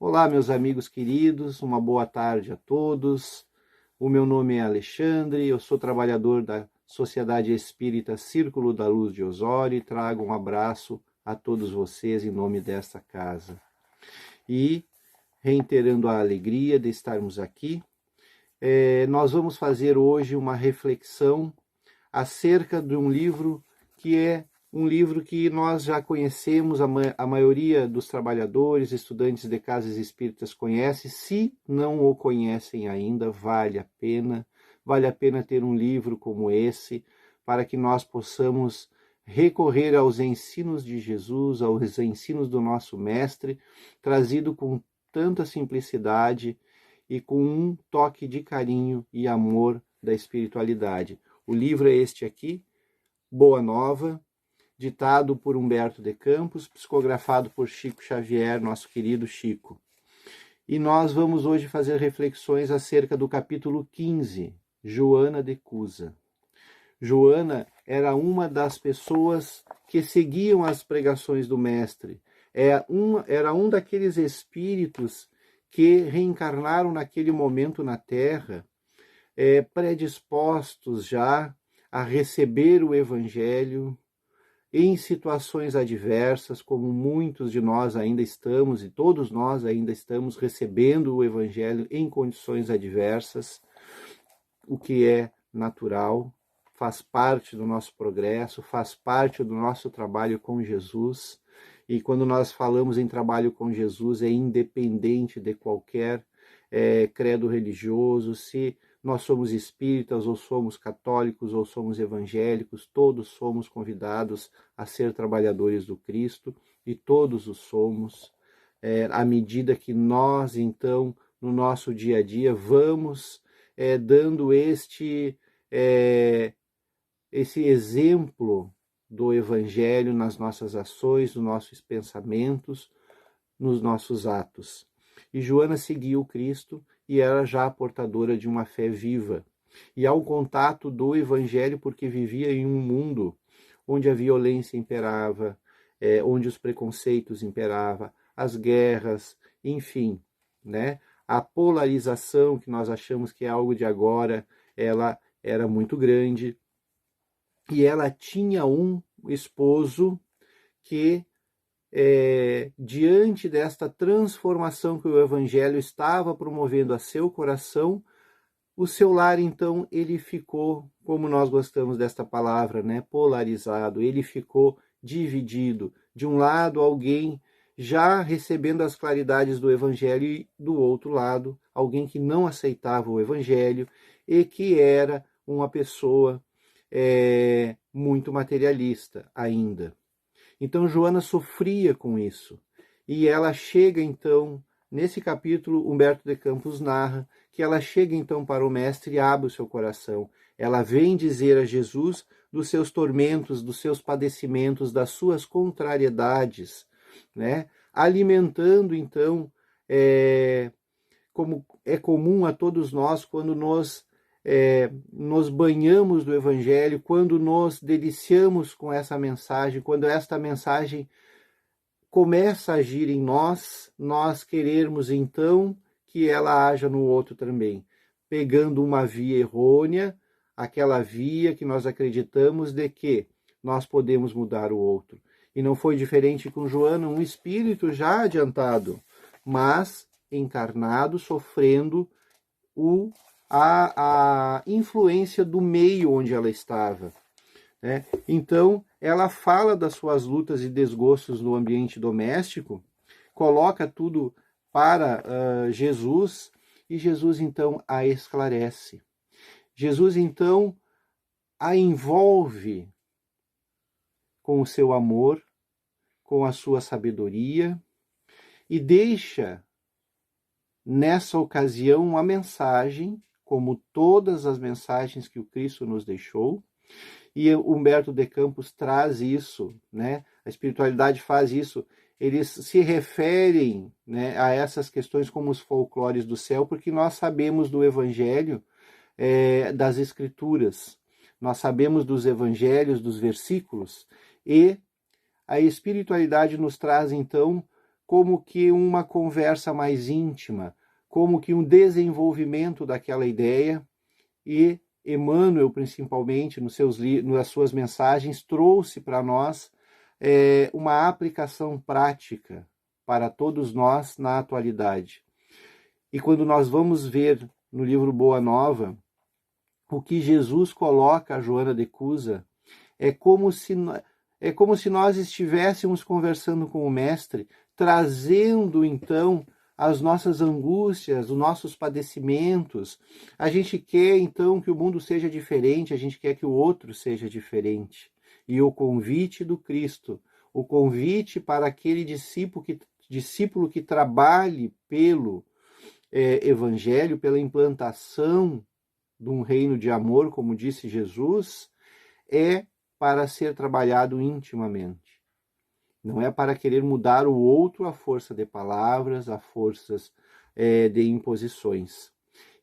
Olá, meus amigos queridos, uma boa tarde a todos. O meu nome é Alexandre, eu sou trabalhador da Sociedade Espírita Círculo da Luz de Osório e trago um abraço a todos vocês em nome desta casa. E, reiterando a alegria de estarmos aqui, nós vamos fazer hoje uma reflexão acerca de um livro que é um livro que nós já conhecemos, a maioria dos trabalhadores, estudantes de casas espíritas conhece. Se não o conhecem ainda, vale a pena ter um livro como esse, para que nós possamos recorrer aos ensinos de Jesus, aos ensinos do nosso Mestre, trazido com tanta simplicidade e com um toque de carinho e amor da espiritualidade. O livro é este aqui, Boa Nova, ditado por Humberto de Campos, psicografado por Chico Xavier, nosso querido Chico. E nós vamos hoje fazer reflexões acerca do capítulo 15, Joana de Cusa. Joana era uma das pessoas que seguiam as pregações do Mestre. Era um daqueles espíritos que reencarnaram naquele momento na Terra, predispostos já a receber o Evangelho, em situações adversas, como muitos de nós ainda estamos, e todos nós ainda estamos recebendo o Evangelho em condições adversas, o que é natural, faz parte do nosso progresso, faz parte do nosso trabalho com Jesus. E quando nós falamos em trabalho com Jesus, é independente de qualquer credo religioso, se nós somos espíritas, ou somos católicos, ou somos evangélicos, todos somos convidados a ser trabalhadores do Cristo, e todos o somos, à medida que nós, então, no nosso dia a dia, vamos dando esse exemplo do Evangelho nas nossas ações, nos nossos pensamentos, nos nossos atos. E Joana seguiu Cristo e era já portadora de uma fé viva. E ao contato do Evangelho, porque vivia em um mundo onde a violência imperava, onde os preconceitos imperavam, as guerras, enfim, né? A polarização, que nós achamos que é algo de agora, ela era muito grande. E ela tinha um esposo que, diante desta transformação que o Evangelho estava promovendo a seu coração, o seu lar, então, ele ficou, como nós gostamos desta palavra, né, polarizado, ele ficou dividido. De um lado, alguém já recebendo as claridades do Evangelho, e do outro lado, alguém que não aceitava o Evangelho e que era uma pessoa muito materialista ainda. Então Joana sofria com isso. E ela chega então, nesse capítulo, Humberto de Campos narra que ela chega então para o Mestre e abre o seu coração. Ela vem dizer a Jesus dos seus tormentos, dos seus padecimentos, das suas contrariedades, né? Alimentando então, como é comum a todos nós quando nos banhamos do Evangelho, quando nos deliciamos com essa mensagem, quando esta mensagem começa a agir em nós, nós querermos então que ela haja no outro também, pegando uma via errônea, aquela via que nós acreditamos de que nós podemos mudar o outro. E não foi diferente com Joana, um espírito já adiantado, mas encarnado, sofrendo a influência do meio onde ela estava. Né? Então, ela fala das suas lutas e desgostos no ambiente doméstico, coloca tudo para Jesus, e Jesus, então, a esclarece. Jesus, então, a envolve com o seu amor, com a sua sabedoria, e deixa, nessa ocasião, uma mensagem, como todas as mensagens que o Cristo nos deixou. E Humberto de Campos traz isso, né? A espiritualidade faz isso. Eles se referem, né, a essas questões como os folclores do céu, porque nós sabemos do Evangelho, das Escrituras. Nós sabemos dos Evangelhos, dos versículos, e a espiritualidade nos traz, então, como que uma conversa mais íntima, como que um desenvolvimento daquela ideia, e Emmanuel, principalmente, nas suas mensagens, trouxe para nós uma aplicação prática para todos nós na atualidade. E quando nós vamos ver no livro Boa Nova, o que Jesus coloca a Joana de Cusa, é como se nós estivéssemos conversando com o Mestre, trazendo então as nossas angústias, os nossos padecimentos. A gente quer então que o mundo seja diferente, a gente quer que o outro seja diferente. E o convite do Cristo, o convite para aquele discípulo que trabalhe pelo Evangelho, pela implantação de um reino de amor, como disse Jesus, é para ser trabalhado intimamente. Não é para querer mudar o outro à força de palavras, à forças de imposições.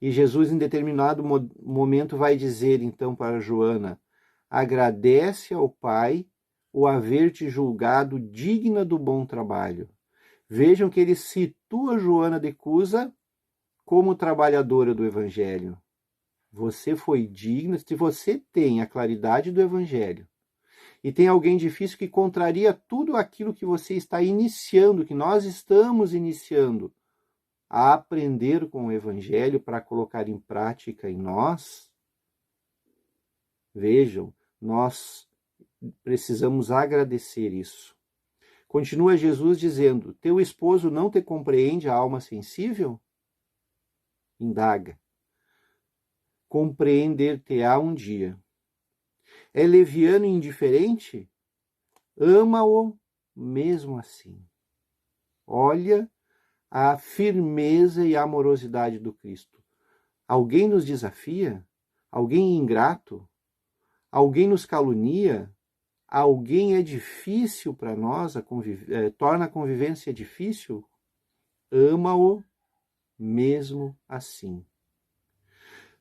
E Jesus, em determinado momento, vai dizer então para Joana: agradece ao Pai o haver-te julgado digna do bom trabalho. Vejam que ele situa Joana de Cusa como trabalhadora do Evangelho. Você foi digna, se você tem a claridade do Evangelho, e tem alguém difícil que contraria tudo aquilo que você está iniciando, que nós estamos iniciando, a aprender com o Evangelho para colocar em prática em nós, vejam, nós precisamos agradecer isso. Continua Jesus dizendo: teu esposo não te compreende, a alma sensível? Indaga. Compreender-te-á um dia. É leviano e indiferente? Ama-o mesmo assim. Olha a firmeza e a amorosidade do Cristo. Alguém nos desafia? Alguém é ingrato? Alguém nos calunia? Alguém é difícil para nós, torna a convivência difícil? Ama-o mesmo assim.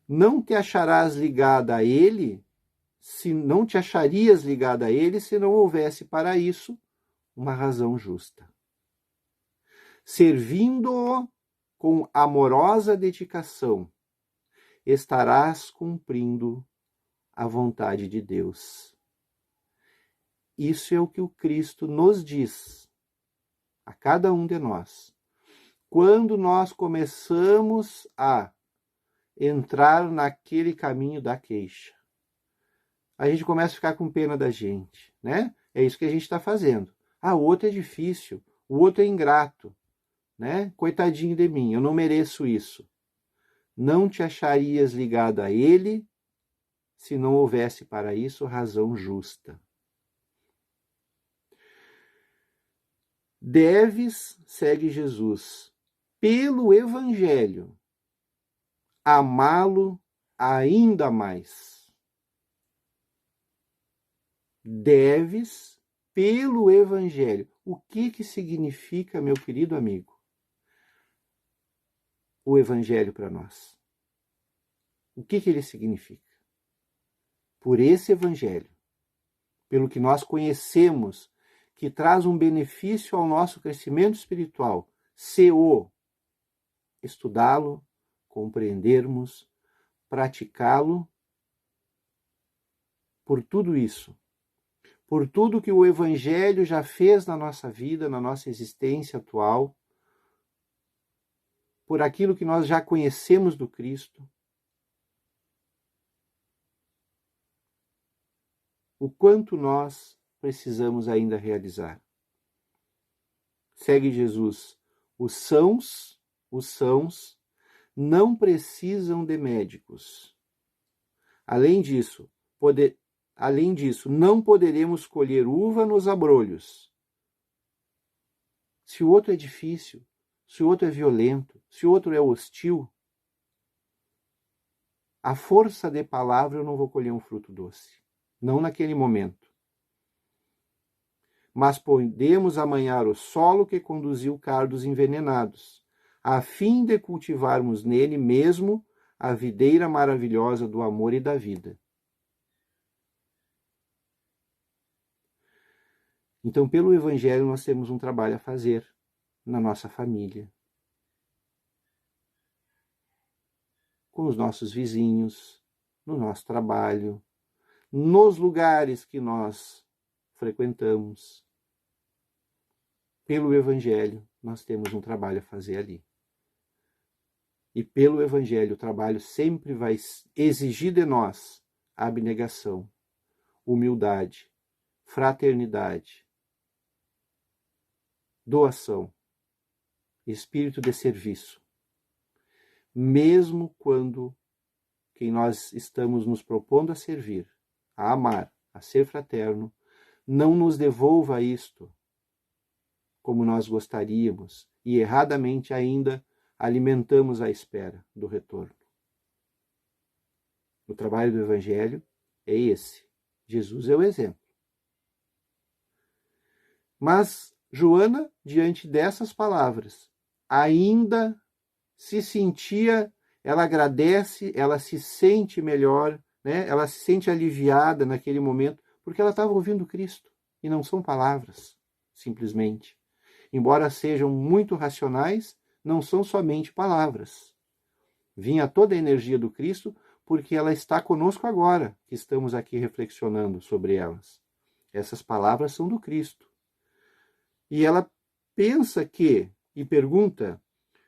Não te acharás ligada a ele, se não te acharias ligada a ele, se não houvesse para isso uma razão justa. Servindo-o com amorosa dedicação, estarás cumprindo a vontade de Deus. Isso é o que o Cristo nos diz a cada um de nós. Quando nós começamos a entrar naquele caminho da queixa, a gente começa a ficar com pena da gente, né? É isso que a gente está fazendo. O outro é difícil, o outro é ingrato, né? Coitadinho de mim, eu não mereço isso. Não te acharias ligado a ele se não houvesse para isso razão justa. Deves, segue Jesus, pelo Evangelho, amá-lo ainda mais. Deves, pelo Evangelho. O que significa, meu querido amigo, o Evangelho para nós? O que ele significa? Por esse Evangelho, pelo que nós conhecemos, que traz um benefício ao nosso crescimento espiritual, se o estudá-lo, compreendermos, praticá-lo, por tudo isso, por tudo que o Evangelho já fez na nossa vida, na nossa existência atual, por aquilo que nós já conhecemos do Cristo, o quanto nós precisamos ainda realizar. Segue Jesus. Os sãos não precisam de médicos. Além disso, não poderemos colher uva nos abrolhos. Se o outro é difícil, se o outro é violento, se o outro é hostil, a força de palavra eu não vou colher um fruto doce. Não naquele momento. Mas podemos amanhar o solo que conduziu cardos envenenados, a fim de cultivarmos nele mesmo a videira maravilhosa do amor e da vida. Então, pelo Evangelho, nós temos um trabalho a fazer. na nossa família, com os nossos vizinhos, no nosso trabalho, nos lugares que nós frequentamos. Pelo Evangelho, nós temos um trabalho a fazer ali. E pelo Evangelho, o trabalho sempre vai exigir de nós abnegação, humildade, fraternidade, doação, espírito de serviço. Mesmo quando quem nós estamos nos propondo a servir, a amar, a ser fraterno, não nos devolva isto como nós gostaríamos e erradamente ainda alimentamos a espera do retorno. O trabalho do Evangelho é esse. Jesus é o exemplo. Mas Joana, diante dessas palavras, ainda se sentia, ela agradece, ela se sente melhor, né? Ela se sente aliviada naquele momento, porque ela estava ouvindo Cristo, e não são palavras, simplesmente. Embora sejam muito racionais, não são somente palavras. Vinha toda a energia do Cristo, porque ela está conosco agora, que estamos aqui reflexionando sobre elas. Essas palavras são do Cristo. E ela pensa que, e pergunta,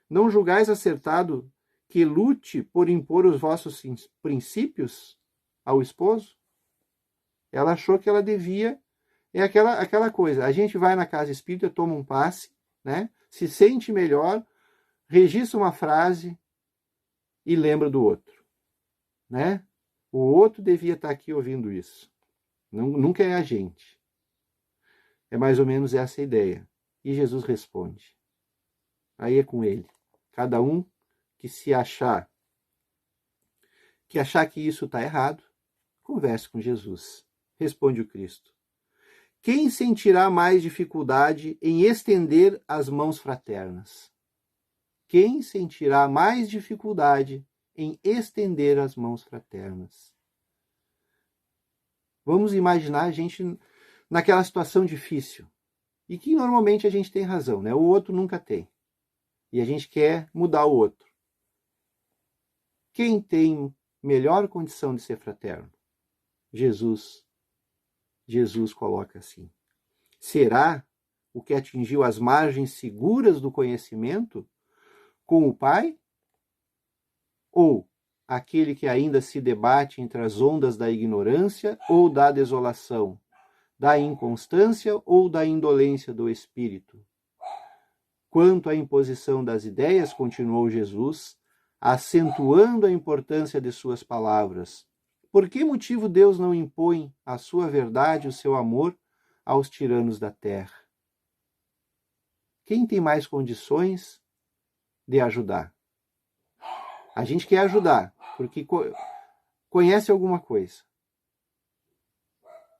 não julgais acertado que lute por impor os vossos princípios ao esposo? Ela achou que ela devia, é aquela coisa, a gente vai na casa espírita, toma um passe, né? Se sente melhor, registra uma frase e lembra do outro, né? O outro devia estar aqui ouvindo isso. Nunca é a gente. É mais ou menos essa a ideia. E Jesus responde. Aí é com ele. Cada um que se achar que isso está errado, converse com Jesus. Responde o Cristo. Quem sentirá mais dificuldade em estender as mãos fraternas? Quem sentirá mais dificuldade em estender as mãos fraternas? Vamos imaginar a gente naquela situação difícil. E que normalmente a gente tem razão, né? O outro nunca tem. E a gente quer mudar o outro. Quem tem melhor condição de ser fraterno? Jesus. Jesus coloca assim. Será o que atingiu as margens seguras do conhecimento com o Pai? Ou aquele que ainda se debate entre as ondas da ignorância ou da desolação, da inconstância ou da indolência do espírito? Quanto à imposição das ideias, continuou Jesus, acentuando a importância de suas palavras, por que motivo Deus não impõe a sua verdade, o seu amor, aos tiranos da terra? Quem tem mais condições de ajudar? A gente quer ajudar, porque conhece alguma coisa.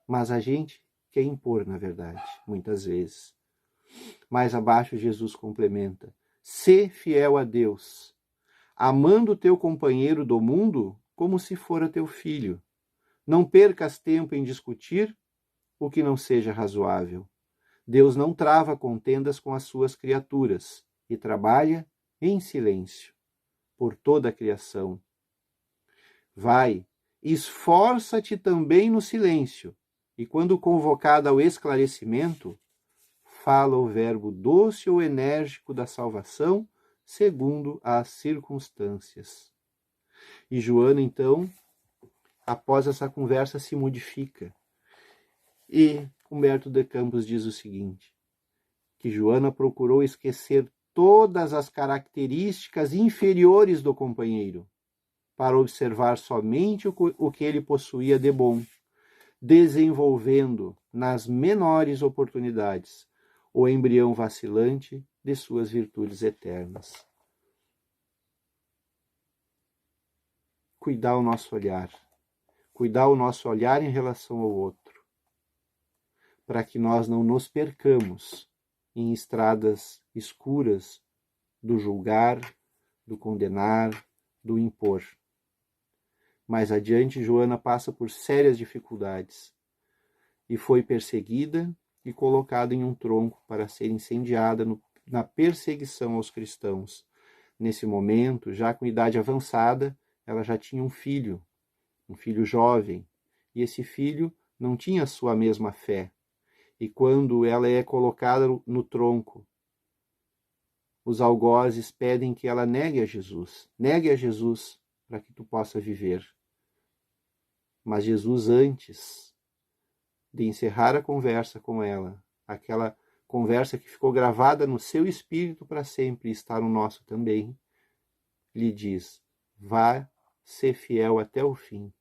Mas a gente quer impor, na verdade, muitas vezes. Mais abaixo, Jesus complementa. Sê fiel a Deus, amando o teu companheiro do mundo como se fora teu filho. Não percas tempo em discutir o que não seja razoável. Deus não trava contendas com as suas criaturas e trabalha em silêncio por toda a criação. Vai, esforça-te também no silêncio, e quando convocada ao esclarecimento, fala o verbo doce ou enérgico da salvação, segundo as circunstâncias. E Joana, então, após essa conversa, se modifica. E Humberto de Campos diz o seguinte, que Joana procurou esquecer todas as características inferiores do companheiro, para observar somente o que ele possuía de bom, desenvolvendo nas menores oportunidades o embrião vacilante de suas virtudes eternas. Cuidar o nosso olhar em relação ao outro, para que nós não nos percamos em estradas escuras do julgar, do condenar, do impor. Mais adiante, Joana passa por sérias dificuldades e foi perseguida e colocada em um tronco para ser incendiada na perseguição aos cristãos. Nesse momento, já com idade avançada, ela já tinha um filho jovem, e esse filho não tinha a sua mesma fé. E quando ela é colocada no tronco, os algozes pedem que ela negue a Jesus para que tu possa viver. Mas Jesus, antes de encerrar a conversa com ela, aquela conversa que ficou gravada no seu espírito para sempre e está no nosso também, lhe diz: vá ser fiel até o fim.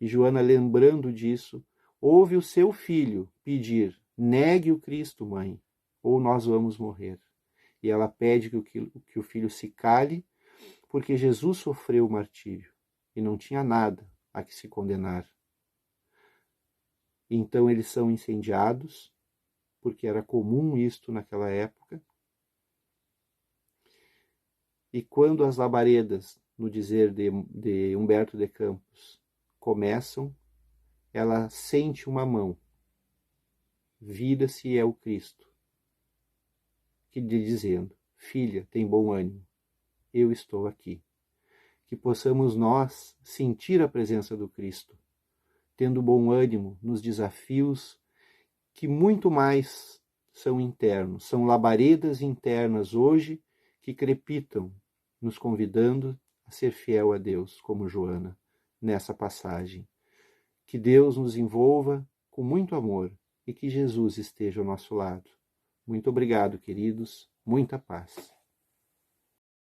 E Joana, lembrando disso, ouve o seu filho pedir: negue o Cristo, mãe, ou nós vamos morrer. E ela pede que o filho se cale, porque Jesus sofreu o martírio e não tinha nada a que se condenar. Então eles são incendiados, porque era comum isto naquela época. E quando as labaredas, no dizer de Humberto de Campos, começam, ela sente uma mão, vira-se é o Cristo, que lhe dizendo: filha, tem bom ânimo, eu estou aqui. Que possamos nós sentir a presença do Cristo, tendo bom ânimo nos desafios que muito mais são internos, são labaredas internas hoje que crepitam, nos convidando a ser fiel a Deus, como Joana, nessa passagem. Que Deus nos envolva com muito amor e que Jesus esteja ao nosso lado. Muito obrigado, queridos. Muita paz.